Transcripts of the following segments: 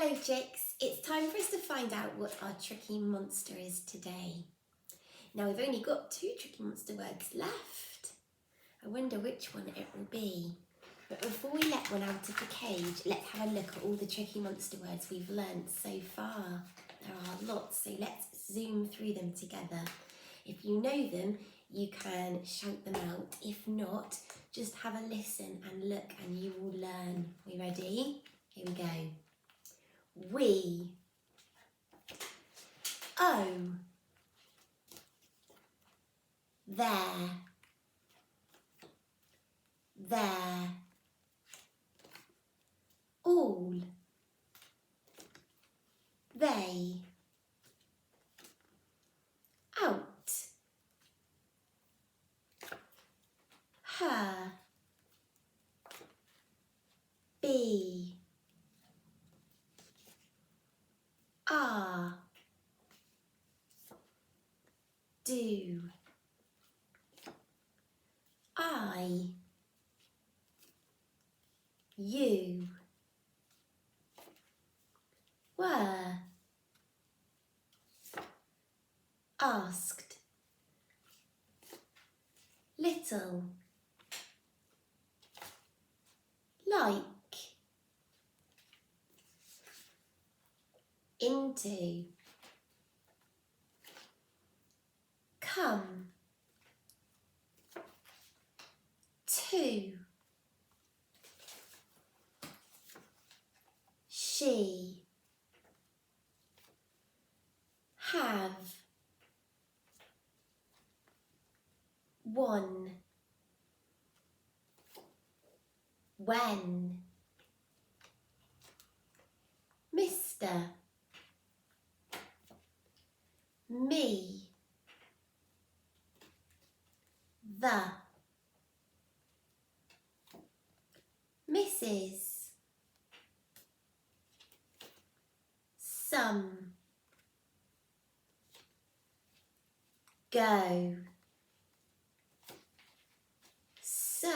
Hello chicks, it's time for us to find out what our tricky monster is today. Now we've only got 2 tricky monster words left. I wonder which one it will be. But before we let one out of the cage, let's have a look at all the tricky monster words we've learnt so far. There are lots, so let's zoom through them together. If you know them, you can shout them out. If not, just have a listen and look and you will learn. We ready? Here we go. We, oh, there, all, they, out, her, be, are, do, I, you, were, asked, little, like, into, come, to, she, have, one, when, Mr, me, the, Mrs, some, go, so,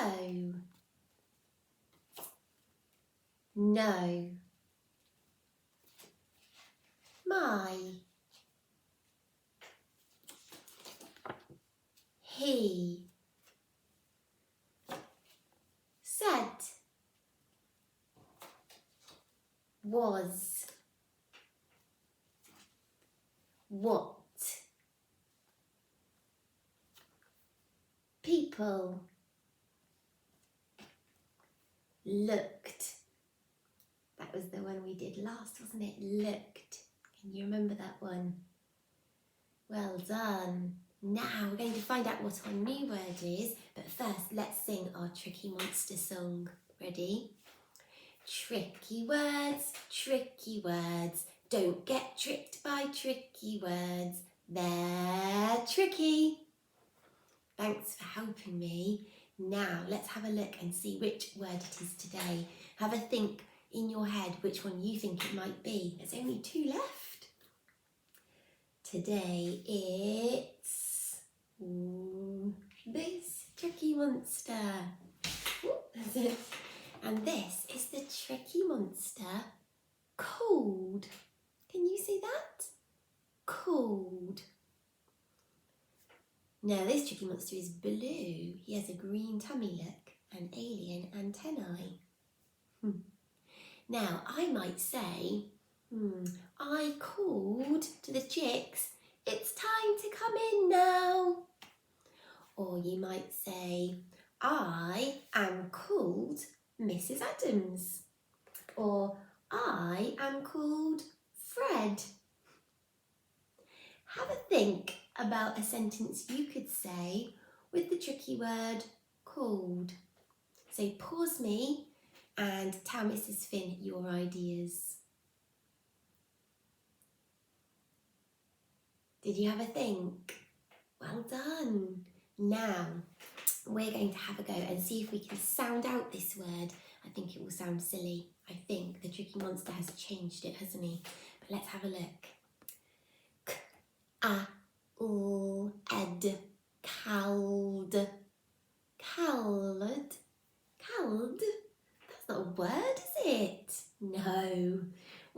no, my, he, said, was, what, people, looked. That was the one we did last, wasn't it? Looked. Can you remember that one? Well done. Now we're going to find out what our new word is, but first let's sing our Tricky Monster song. Ready? Tricky words, don't get tricked by tricky words, they're tricky. Thanks for helping me. Now let's have a look and see which word it is today. Have a think in your head which one you think it might be. There's only 2 left. Today it's this tricky monster. And this is the tricky monster called. Can you see that? Called. Now this tricky monster is blue. He has a green tummy look and alien antennae. Now I might say, I called to the chicks, it's time to come in now. Or you might say, I am called Mrs. Adams. Or I am called Fred. Have a think about a sentence you could say with the tricky word called. So pause me and tell Mrs. Finn your ideas. Did you have a think? Well done. Now we're going to have a go and see if we can sound out this word. I think it will sound silly. I think the tricky monster has changed it, hasn't he? But let's have a look. Ed, called, called. That's not a word, is it? No.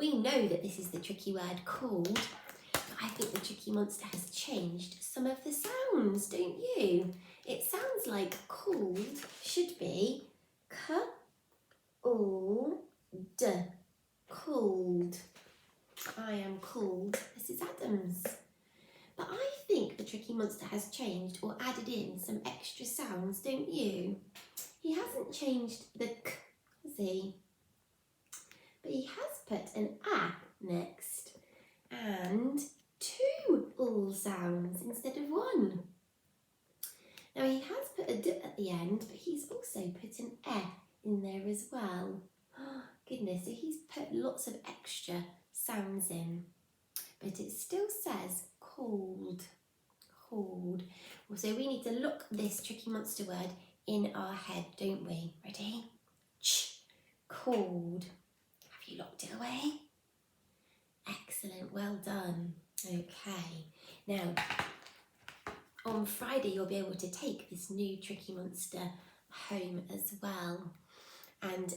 We know that this is the tricky word called, but I think the Tricky Monster has changed some of the sounds, don't you? It sounds like called should be c-all-d, called. I am called Mrs. Adams. But I think the Tricky Monster has changed or added in some extra sounds, don't you? He hasn't changed the k, has he? But he has put an a next and 2 l sounds instead of 1. Now he has put a d at the end, but he's also put an e in there as well. Oh, goodness, so he's put lots of extra sounds in. But it still says called, called. So we need to look this Tricky Monster word in our head, don't we? Ready? Ch, called. Have you locked it away? Excellent, well done. Okay, now on Friday you'll be able to take this new Tricky Monster home as well, and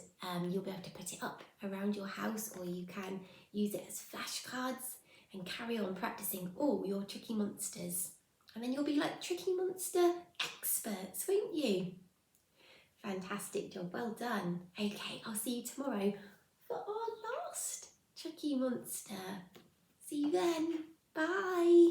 you'll be able to put it up around your house, or you can use it as flashcards and carry on practicing all your Tricky Monsters, and then you'll be like Tricky Monster experts, won't you? Fantastic job, well done. Okay, I'll see you tomorrow for our last Tricky Monster. See you then, bye.